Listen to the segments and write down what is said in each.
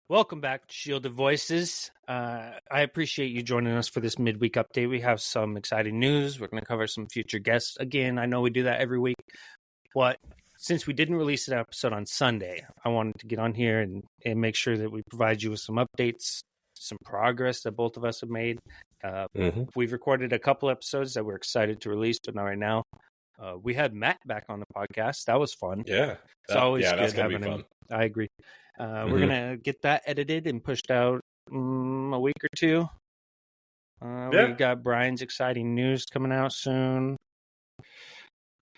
Welcome back to Shielded Voices. I appreciate you joining us for this midweek update. We have some exciting news. We're going to cover some future guests. Again, I know we do that every week, but since we didn't release an episode on Sunday, I wanted to get on here and make sure that we provide you with some updates, some progress that both of us have made. We've recorded a couple episodes that we're excited to release, but not right now. We had Matt back on the podcast. That was fun. Yeah. It's always good having having him. I agree. We're going to get that edited and pushed out a week or two. We got Brian's exciting news coming out soon.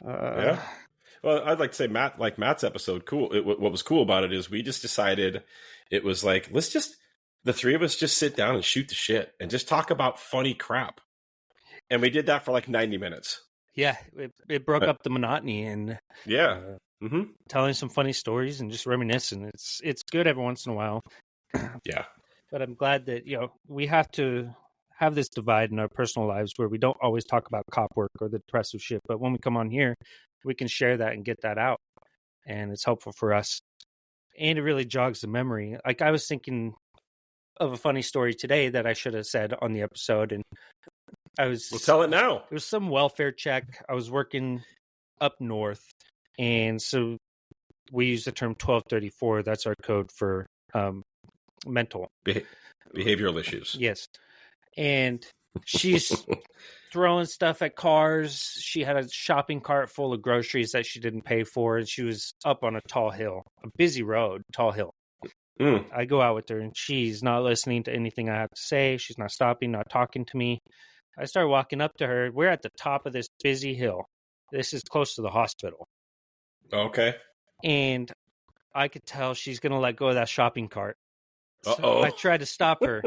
Well, I'd like to say Matt's episode, cool. What was cool about it is we just decided it was like, the three of us just sit down and shoot the shit and just talk about funny crap. And we did that for like 90 minutes. Yeah, it broke up the monotony and telling some funny stories and just reminiscing. It's good every once in a while. Yeah. But I'm glad that, we have to have this divide in our personal lives where we don't always talk about cop work or the depressive shit. But when we come on here, we can share that and get that out. And it's helpful for us. And it really jogs the memory. Like I was thinking of a funny story today that I should have said on the episode. And we'll tell it now. It was some welfare check. I was working up north. And so we use the term 1234. That's our code for mental behavioral issues. Yes. And she's throwing stuff at cars. She had a shopping cart full of groceries that she didn't pay for. And she was up on a tall hill, a busy road, tall hill. I go out with her and she's not listening to anything I have to say. She's not stopping, not talking to me. I start walking up to her. We're at the top of this busy hill. This is close to the hospital. Okay. And I could tell she's going to let go of that shopping cart. Uh-oh. So I tried to stop her,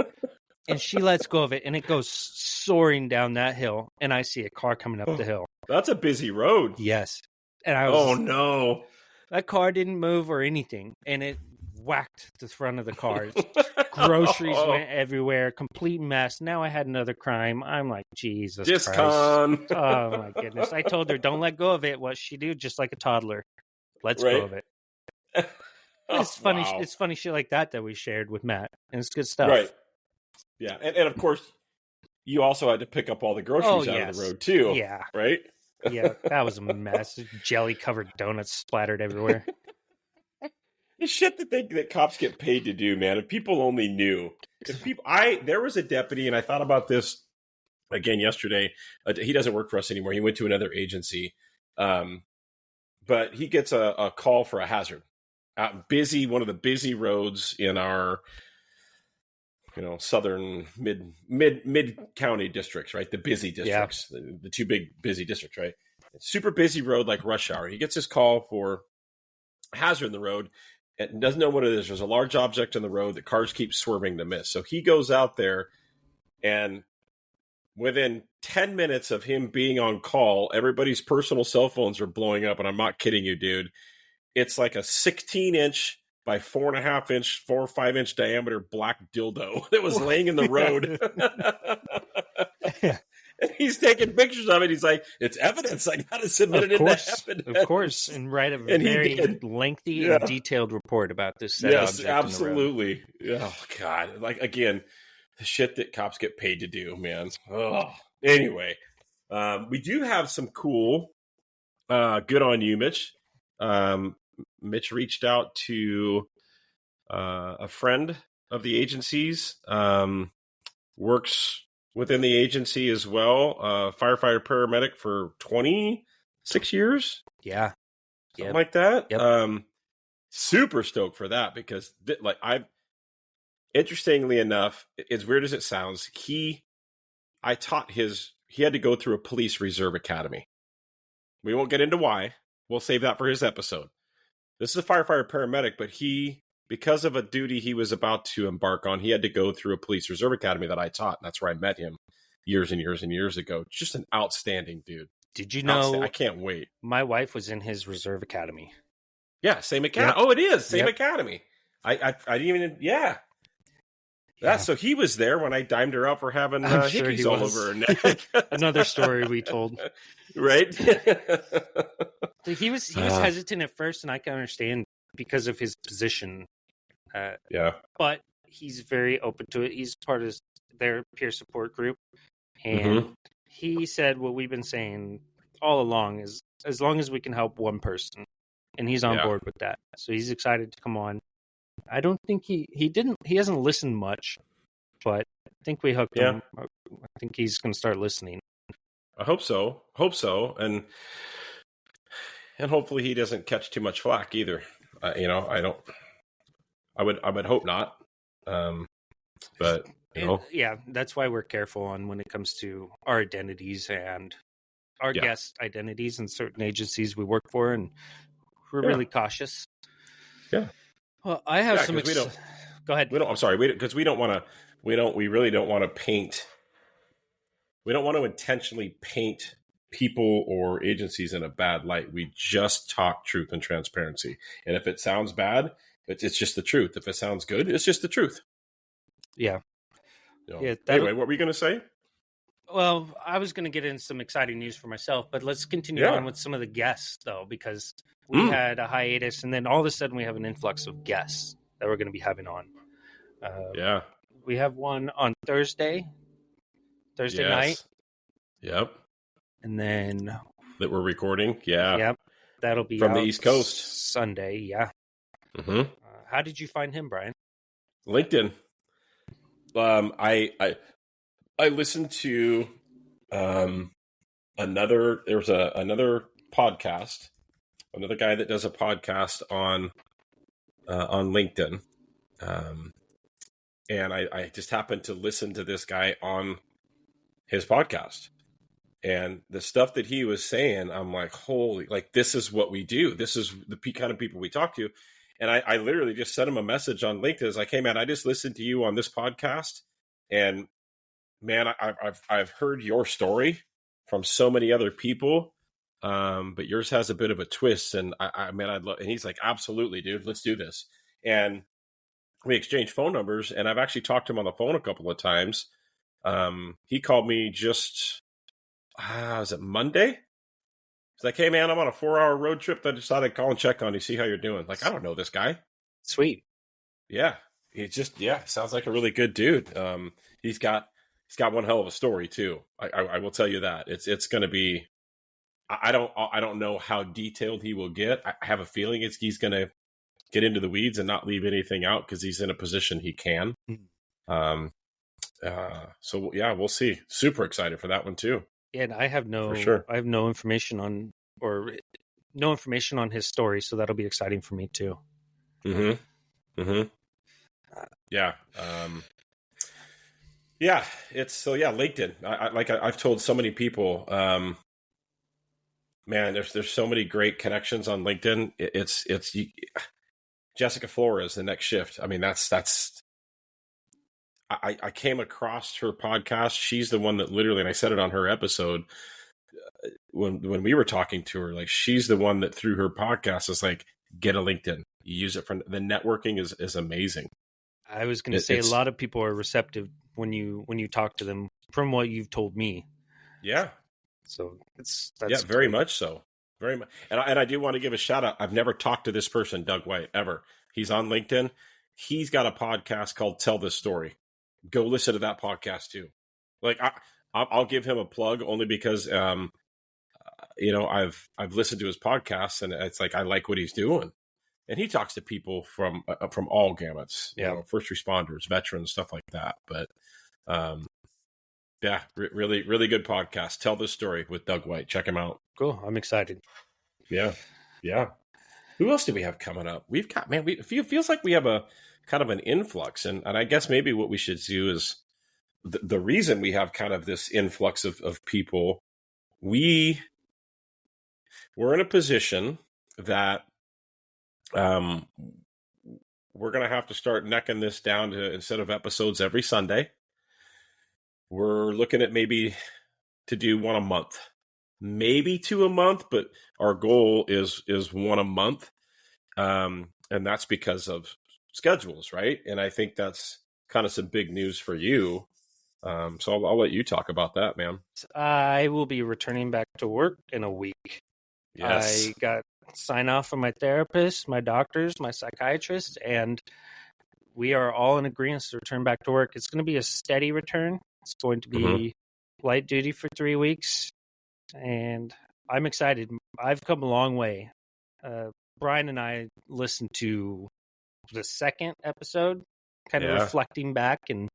and she lets go of it, and it goes soaring down that hill, and I see a car coming up the hill. That's a busy road. Yes. And I was, no. That car didn't move or anything, and it whacked the front of the car. Groceries went everywhere, complete mess. Now I had another crime. I'm like, Jesus Christ. Con. Oh, my goodness. I told her, don't let go of it. What she do? Just like a toddler. Let's go of it. It's funny. Wow. It's funny shit like that we shared with Matt, and it's good stuff. Right. Yeah, and of course, you also had to pick up all the groceries out of the road too. Yeah. Right. Yeah, that was a mess. Jelly-covered donuts splattered everywhere. The shit that cops get paid to do, man. If people only knew. There was a deputy, and I thought about this again yesterday. He doesn't work for us anymore. He went to another agency, but he gets a call for a hazard. One of the busy roads in our, southern mid county districts, right? The busy districts, the two big busy districts, right? Super busy road, like rush hour. He gets his call for a hazard in the road and doesn't know what it is. There's a large object in the road that cars keep swerving to miss. So he goes out there, and within 10 minutes of him being on call, everybody's personal cell phones are blowing up. And I'm not kidding you, dude. It's like a 16-inch by 4.5-inch, 4 or 5-inch diameter black dildo that was laying in the road. And he's taking pictures of it. He's like, it's evidence. I got to submit it into evidence. Of course. And write a very lengthy and detailed report about this set object. Yes, absolutely. Oh, God. Like, again, the shit that cops get paid to do, man. Oh. Anyway, we do have some cool, good on you, Mitch. Mitch reached out to a friend of the agency's, works within the agency as well, firefighter paramedic for 26 years. Yeah. Something like that. Yep. Super stoked for that because interestingly enough, as weird as it sounds, he had to go through a police reserve academy. We won't get into why. We'll save that for his episode. This is a firefighter paramedic, but because of a duty he was about to embark on, he had to go through a police reserve academy that I taught. And that's where I met him years and years and years ago. Just an outstanding dude. Did you know? I can't wait. My wife was in his reserve academy. Yeah, same academy. Yep. Oh, it is. Same academy. I didn't even, yeah. So he was there when I dimed her out for having hickeys all over her neck. Another story we told. Right? He was hesitant at first, and I can understand because of his position. Yeah. But he's very open to it. He's part of their peer support group. And Mm-hmm. he said what we've been saying all along is as long as we can help one person, and he's on Yeah. board with that. So he's excited to come on. I don't think he hasn't listened much, but I think we hooked Yeah. him. I think he's going to start listening. I hope so. And hopefully he doesn't catch too much flack either. I would hope not. But yeah, that's why we're careful on when it comes to our identities and our guest identities in certain agencies we work for, and we're really cautious. Yeah. Well, I have some. Go ahead. I'm sorry. Because we don't want to. We really don't want to paint. We don't want to intentionally paint people or agencies in a bad light. We just talk truth and transparency. And if it sounds bad, it's just the truth. If it sounds good, it's just the truth. Yeah. Anyway, what were you going to say? Well, I was going to get in some exciting news for myself, but let's continue on with some of the guests, though, because we had a hiatus, and then all of a sudden we have an influx of guests that we're going to be having on. We have one on Thursday night. Yep. And then that we're recording. Yeah. Yep. That'll be from the East Coast Sunday. Yeah. Mm-hmm. How did you find him, Brian? LinkedIn. I listened to another podcast, another guy that does a podcast on LinkedIn. And I just happened to listen to this guy on his podcast, and the stuff that he was saying, I'm like, holy, like, this is what we do. This is the kind of people we talk to. And I literally just sent him a message on LinkedIn. As like, hey man, I just listened to you on this podcast, and man, I've heard your story from so many other people. But yours has a bit of a twist, and I'd love, and he's like, absolutely, dude, let's do this. And we exchanged phone numbers, and I've actually talked to him on the phone a couple of times. He called me just, was it Monday? He's like, hey man, I'm on a 4-hour road trip. I decided to call and check on you, see how you're doing. Like, I don't know this guy. Sweet. Yeah. He just, sounds like a really good dude. He's got one hell of a story too. I will tell you that it's going to be, I don't know how detailed he will get. I have a feeling he's going to get into the weeds and not leave anything out because he's in a position he can. So yeah, we'll see. Super excited for that one too. Yeah, and I have no information on his story, so that'll be exciting for me too. Yeah. It's LinkedIn. I've told so many people, man, there's so many great connections on LinkedIn. It's Jessica Flores, The Next Shift. I mean, I came across her podcast. She's the one that literally, and I said it on her episode when we were talking to her, like, she's the one that through her podcast is like, get a LinkedIn. You use it for the networking is amazing. I was going to say a lot of people are receptive when you talk to them from what you've told me. Yeah. So that's very much so. Very much. And I do want to give a shout out. I've never talked to this person, Doug White, ever. He's on LinkedIn. He's got a podcast called Tell This Story. Go listen to that podcast too. Like, I'll give him a plug only because, I've listened to his podcast, and it's like, I like what he's doing. And he talks to people from all gamuts, first responders, veterans, stuff like that. But, really, really good podcast. Tell This Story with Doug White. Check him out. Cool. I'm excited. Yeah. Who else do we have coming up? We've got, man, it feels like we have a kind of an influx. And I guess maybe what we should do is the reason we have kind of this influx of people, we're in a position that we're going to have to start necking this down to, instead of episodes every Sunday, we're looking at maybe to do one a month, maybe 2 a month, but our goal is one a month. And that's because of schedules, right? And I think that's kind of some big news for you. So I'll let you talk about that, man. I will be returning back to work in a week. Yes. I got sign off from my therapist, my doctors, my psychiatrist, and we are all in agreement to return back to work. It's going to be a steady return. It's going to be light duty for 3 weeks, and I'm excited. I've come a long way. Brian and I listened to the second episode, kind of reflecting back, and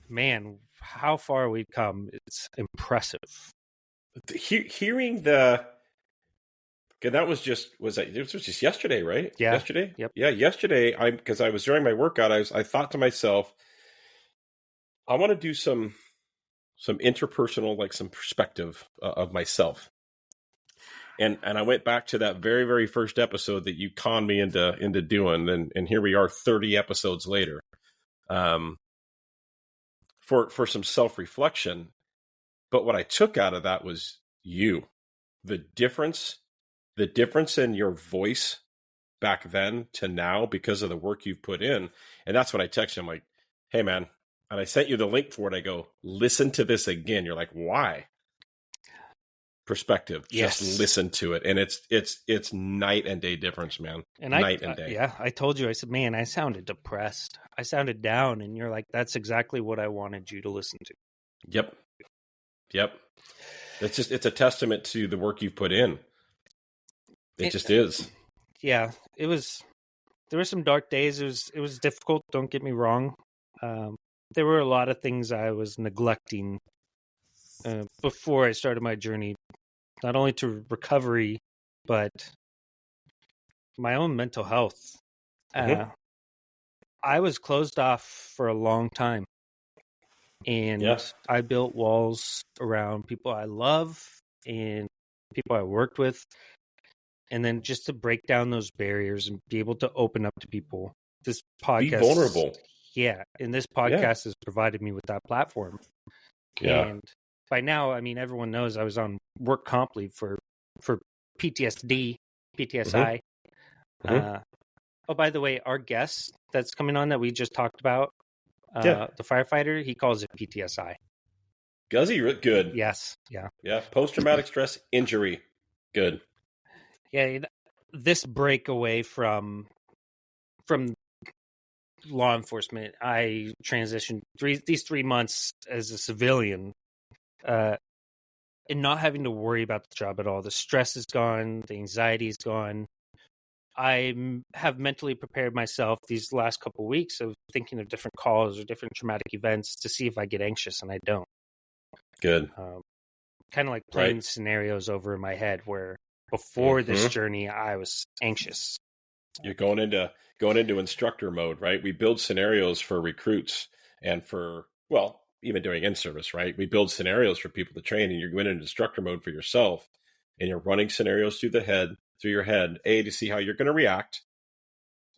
man, how far we've come. It's impressive. Hearing the... that was just yesterday, right? Yeah. Yesterday? Yep. Yeah, yesterday, because I was during my workout, I thought to myself, I want to do some interpersonal, like some perspective of myself. And I went back to that very, very first episode that you conned me into doing, and here we are 30 episodes later. For some self-reflection. But what I took out of that was the difference in your voice back then to now because of the work you've put in. And that's when I texted you. I'm like, hey, man. And I sent you the link for it. I go, listen to this again. You're like, why? Perspective. Yes. Just listen to it. And it's night and day difference, man. And night and day. Yeah, I told you, I said, man, I sounded depressed. I sounded down. And you're like, that's exactly what I wanted you to listen to. Yep. It's a testament to the work you've put in. It just is. Yeah, there were some dark days. It was difficult. Don't get me wrong. There were a lot of things I was neglecting before I started my journey, not only to recovery, but my own mental health. I was closed off for a long time, and I built walls around people I love and people I worked with. And then just to break down those barriers and be able to open up to people. This podcast... Be vulnerable. Yeah. And this podcast has provided me with that platform. Yeah. And by now, I mean, everyone knows I was on work comp leave for PTSD, PTSI. Oh, by the way, our guest that's coming on that we just talked about, the firefighter, he calls it PTSI. Does he? Good. Yes. Yeah. Yeah. Post-traumatic stress injury. Good. Yeah, this break away from law enforcement, I transitioned these 3 months as a civilian, and not having to worry about the job at all. The stress is gone, the anxiety is gone. I have mentally prepared myself these last couple of weeks of thinking of different calls or different traumatic events to see if I get anxious, and I don't. Good. Kind of like playing scenarios over in my head where before this journey, I was anxious. You're going into instructor mode, right? We build scenarios for recruits and even during in-service, right? We build scenarios for people to train, and you're going into instructor mode for yourself, and you're running scenarios through your head, A, to see how you're going to react,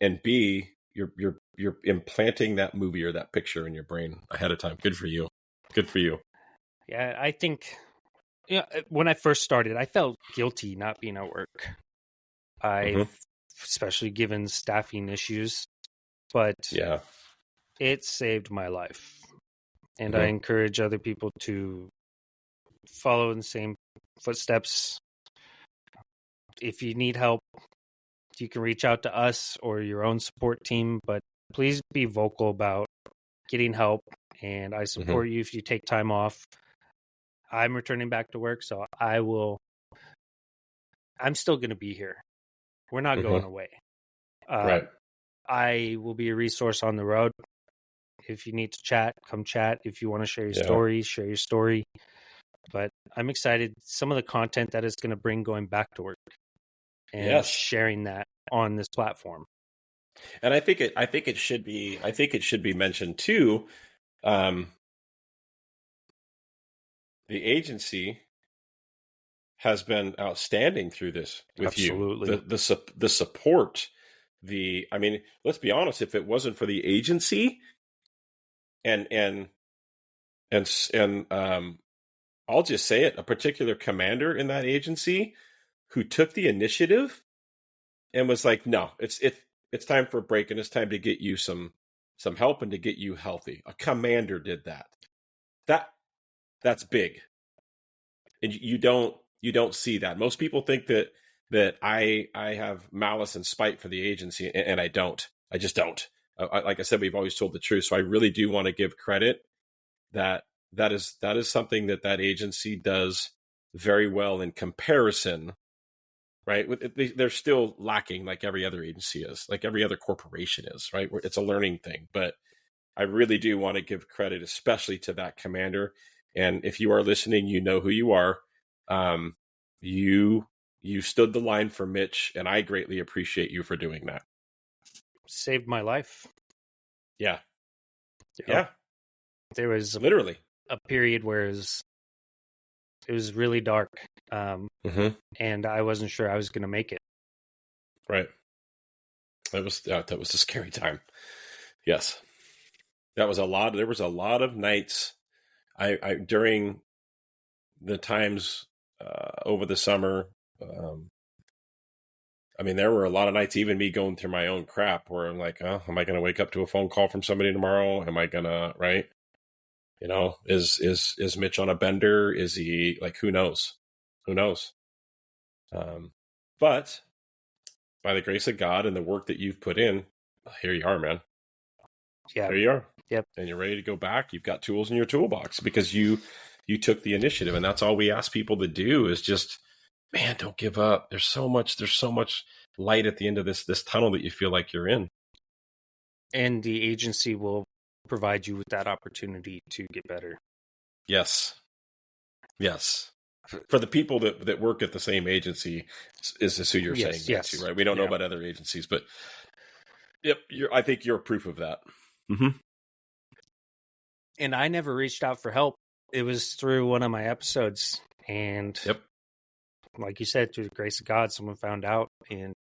and B, you're implanting that movie or that picture in your brain ahead of time. Good for you. Yeah, I think... when I first started, I felt guilty not being at work. Especially given staffing issues, but it saved my life. And I encourage other people to follow in the same footsteps. If you need help, you can reach out to us or your own support team, but please be vocal about getting help. And I support you if you take time off. I'm returning back to work, so I'm still going to be here. We're not going away. Right. I will be a resource on the road. If you need to chat, come chat. If you want to share your story, share your story. But I'm excited. Some of the content that is going to bring going back to work and sharing that on this platform. And I think it should be mentioned too. The agency has been outstanding through this with Absolutely. you. The support, let's be honest, if it wasn't for the agency and I'll just say it, a particular commander in that agency who took the initiative and was like, no, it's time for a break and it's time to get you some help and to get you healthy. A commander did that. That's big. And you don't see that. Most people think that I have malice and spite for the agency, and I don't. I just don't. like I said, we've always told the truth. So I really do want to give credit that is something that agency does very well in comparison, right? They're still lacking, like every other agency is, like every other corporation is, right? It's a learning thing, but I really do want to give credit, especially to that commander. And if you are listening, you know who you are. You stood the line for Mitch, and I greatly appreciate you for doing that. Saved my life. Yeah. Yeah. There was literally a period where it was really dark. And I wasn't sure I was going to make it. Right. That was a scary time. Yes. There was a lot of nights I during the times over the summer. I mean, there were a lot of nights, even me going through my own crap, where I'm like, oh, am I going to wake up to a phone call from somebody tomorrow? Am I going to, right? You know, is Mitch on a bender? Is he, like, who knows? Who knows? But by the grace of God and the work that you've put in, here you are, man. Yeah. There you are. Yep. And you're ready to go back. You've got tools in your toolbox because you took the initiative. And that's all we ask people to do is just, man, don't give up. There's so much light at the end of this tunnel that you feel like you're in. And the agency will provide you with that opportunity to get better. Yes. For the people that work at the same agency is who you're saying that to, right? We don't know about other agencies, but yep, I think you're proof of that. Mm-hmm. And I never reached out for help. It was through one of my episodes, and like you said, through the grace of God, someone found out and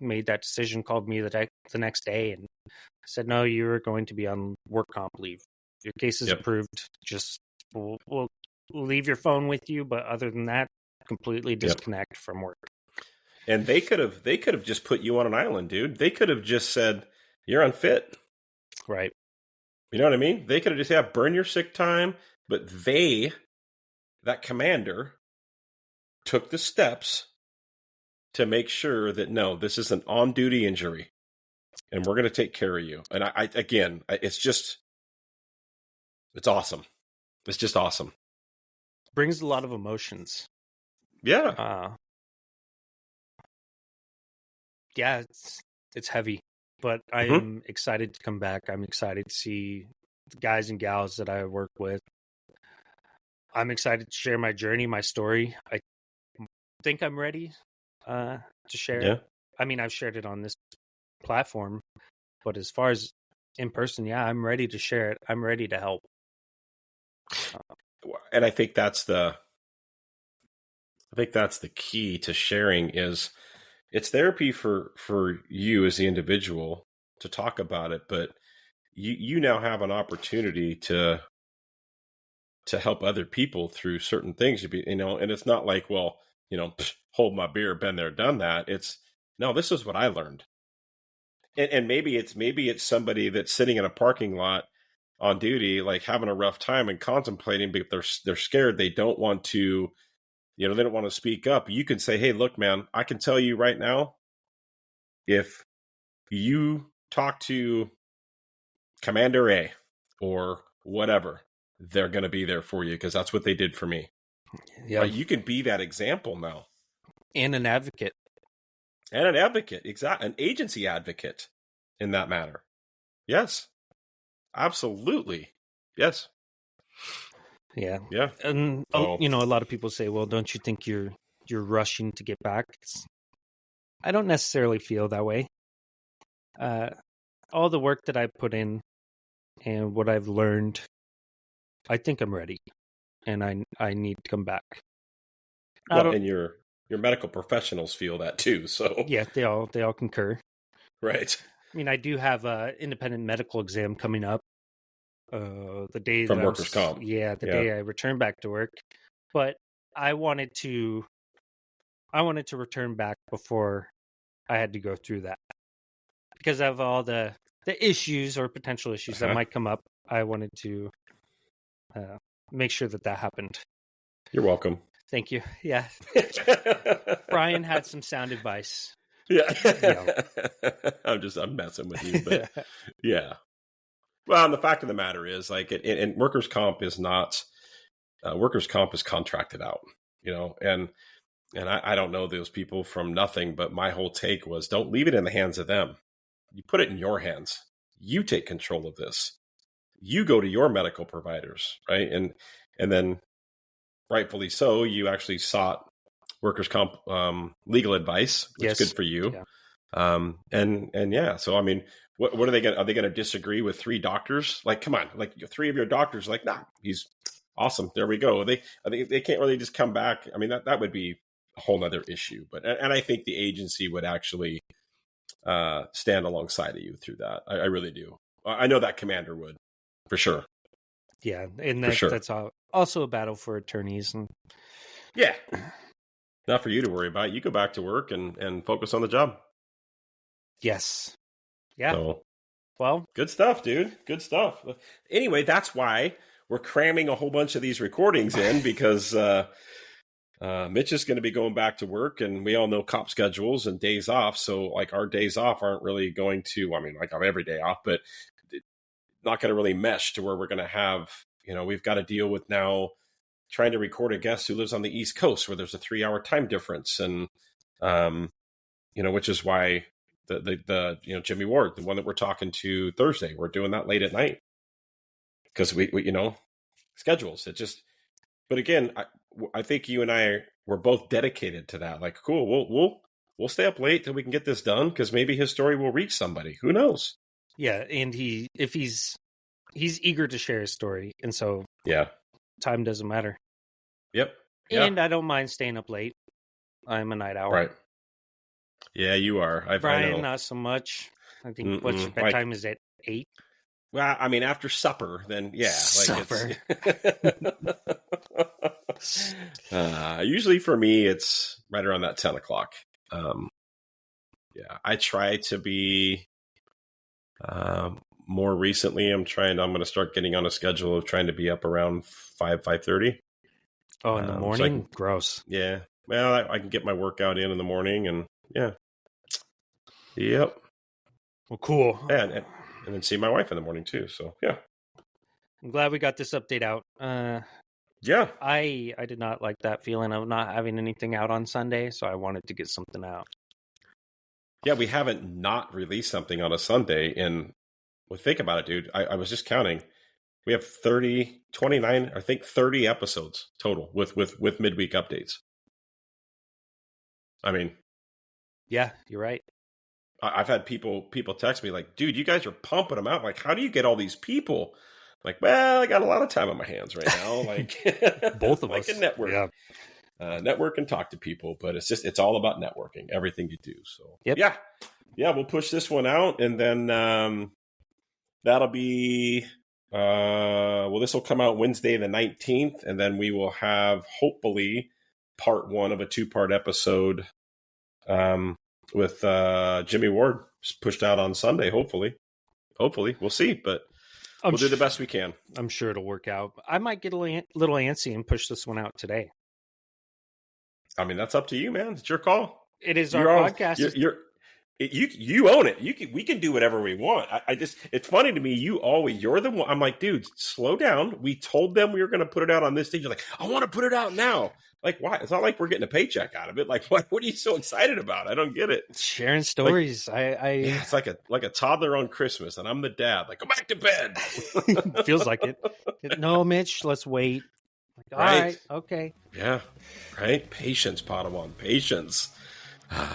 made that decision, called me the next day, and said, no, you're going to be on work comp leave. Your case is approved. Just we'll leave your phone with you, but other than that, completely disconnect from work. And they could have just put you on an island, dude. They could have just said, you're unfit. Right. You know what I mean? They could have just burn your sick time, but that commander took the steps to make sure that, no, this is an on-duty injury, and we're going to take care of you. And it's awesome. It's just awesome. Brings a lot of emotions. Yeah. Yeah, it's heavy, but I am excited to come back. I'm excited to see the guys and gals that I work with. I'm excited to share my journey, my story. I think I'm ready to share it. I mean, I've shared it on this platform, but as far as in person, I'm ready to share it. I'm ready to help. And I think that's the key to sharing is it's therapy for you as the individual to talk about it, but you now have an opportunity to help other people through certain things. And it's not like, well, hold my beer, been there, done that. It's no, this is what I learned. And maybe it's somebody that's sitting in a parking lot on duty, like having a rough time and contemplating, but they're scared. They don't want to, they don't want to speak up. You can say, hey, look, man, I can tell you right now, if you talk to Commander A or whatever, they're going to be there for you because that's what they did for me. Yeah. Right? You can be that example now. And an advocate. Exactly. An agency advocate in that matter. Yes. Absolutely. Yes. Yeah. Yeah. And, a lot of people say, well, don't you think you're rushing to get back? I don't necessarily feel that way. All the work that I put in and what I've learned, I think I'm ready, and I need to come back. Well, and your medical professionals feel that too. So yeah, they all concur. Right. I mean, I do have a independent medical exam coming up. The day from workers' comp. Yeah, the day I return back to work. But I wanted to return back before I had to go through that because of all the issues or potential issues that might come up. I wanted to make sure that happened. You're welcome. Thank you. Yeah. Brian had some sound advice. Yeah. Yeah. I'm messing with you, but yeah. Well, and the fact of the matter is, like, and workers' comp is not, workers' comp is contracted out, and I don't know those people from nothing, but my whole take was, don't leave it in the hands of them. You put it in your hands. You take control of this. You go to your medical providers, right? And then, rightfully so, you actually sought workers' comp legal advice, which is good for you. Yeah. And yeah, so I mean, what are they going? Are they going to disagree with three doctors? Like, come on, like three of your doctors, like, nah, he's awesome. There we go. I think they can't really just come back. I mean, that would be a whole nother issue. But I think the agency would actually stand alongside of you through that. I really do. I know that commander would, for sure. Yeah, and that's also a battle for attorneys. And yeah, not for you to worry about. You go back to work and focus on the job. Yes. Yeah. So, well, good stuff, dude. Good stuff. Anyway, that's why we're cramming a whole bunch of these recordings in, because Mitch is going to be going back to work, and we all know cop schedules and days off. So, like, our days off aren't really going to, I mean, like, I have every day off, but not going to really mesh to where we're going to have, we've got to deal with now trying to record a guest who lives on the East Coast where there's a 3-hour time difference. And, which is why the Jimmy Ward, the one that we're talking to Thursday, we're doing that late at night because we schedules. It just, but again, I think you and we're both dedicated to that. Like, cool, we'll stay up late till we can get this done, because maybe his story will reach somebody. Who knows? Yeah, and he's eager to share his story, and so yeah, time doesn't matter. Yep. And I don't mind staying up late. I'm a night owl. Right. Yeah, you are. Brian, I know. Not so much. I think what's your bedtime is at 8. Well, I mean, after supper, then yeah. Supper. Usually for me, it's right around that 10 o'clock. Yeah, I try to be. More recently, I'm going to start getting on a schedule of trying to be up around 5:30. Oh, in the morning? So Gross. Yeah. Well, I can get my workout in the morning, and yeah. Yep. Well, cool. And then see my wife in the morning too. So yeah. I'm glad we got this update out. Yeah. I did not like that feeling of not having anything out on Sunday, so I wanted to get something out. Yeah, we haven't not released something on a Sunday in, well, think about it, dude. I was just counting. We have 29, I think 30 episodes total with midweek updates. I mean, yeah, you're right. I've had people text me like, dude, you guys are pumping them out. Like, how do you get all these people? Like, well, I got a lot of time on my hands right now. Like, both of us. Like a network. Yeah. Network and talk to people, but it's all about networking, everything you do. So yep. Yeah, we'll push this one out, and then that'll be this will come out Wednesday the 19th, and then we will have hopefully part 1 of a 2-part episode with Jimmy Ward pushed out on Sunday. Hopefully we'll see, but we'll do the best we can. I'm sure it'll work out. I might get a little antsy and push this one out today. I mean, that's up to you, man. It's your call. It is our podcast. You own it. We can do whatever we want. It's funny to me. You're the one. I'm like, dude, slow down. We told them we were going to put it out on this stage. You're like, I want to put it out now. Like, why? It's not like we're getting a paycheck out of it. Like, what are you so excited about? I don't get it. Sharing stories. Yeah, it's like a toddler on Christmas, and I'm the dad. Like, go back to bed. Feels like it. No, Mitch, let's wait. Like, all right. Okay. Yeah. Right. Patience, Padawan. Patience.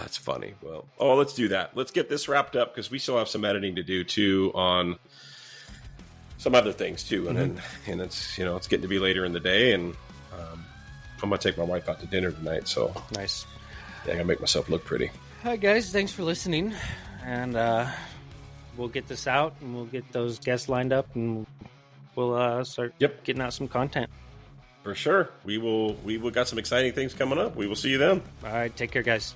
It's funny. Well, let's do that. Let's get this wrapped up, because we still have some editing to do too on some other things too, and it's it's getting to be later in the day, and I'm gonna take my wife out to dinner tonight. So nice. Yeah, I gotta make myself look pretty. Hi guys, thanks for listening, and we'll get this out, and we'll get those guests lined up, and we'll start getting out some content. For sure. We will got some exciting things coming up. We will see you then. All right, take care, guys.